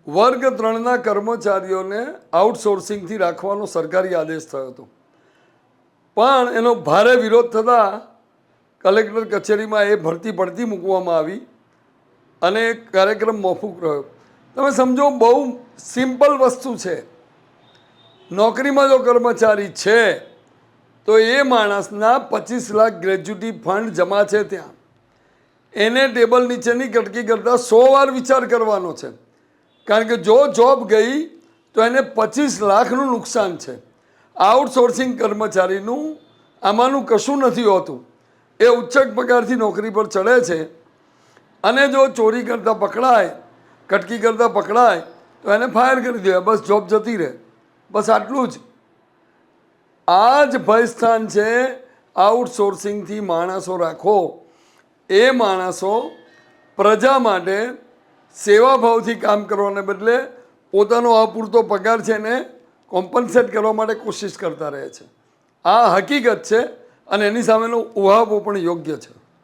વર્ગ 3ના કર્મચારીઓને આઉટસોર્સિંગથી રાખવાનો સરકારી આદેશ થયો હતો, પણ એનો ભારે વિરોધ થતાં કલેક્ટર કચેરીમાં એ ભરતી પડતી મૂકવામાં આવી અને કાર્યક્રમ મોકૂફ રહ્યો. તમે સમજો, બહુ સિમ્પલ વસ્તુ છે. નોકરીમાં જો કર્મચારી છે તો એ માણસના 25 લાખ ગ્રેજ્યુટી ફંડ જમા છે, ત્યાં એને ટેબલ નીચેની કટકી કરતાં 100 વાર વિચાર કરવાનો છે. કારણ કે જો જોબ ગઈ તો એને 25 લાખનું નુકસાન છે. આઉટસોર્સિંગ કર્મચારીનું આમાંનું કશું નથી હોતું. એ ઉચ્ચક પગારથી નોકરી પર ચડે છે અને જો ચોરી કરતાં પકડાય, કટકી કરતાં પકડાય તો એને ફાયર કરી દેવાય, બસ જોબ જતી રહે. બસ આટલું જ. આ જ ભયસ્થાન છે. આઉટસોર્સિંગથી માણસો રાખો, એ માણસો પ્રજા માટે સેવાભાવથી કામ કરવાને બદલે પોતાનો અપૂરતો પગાર છે એને કોમ્પન્સેટ કરવા માટે કોશિશ કરતા રહે છે. આ હકીકત છે અને એની સામેનો ઉહાપો પણ યોગ્ય છે.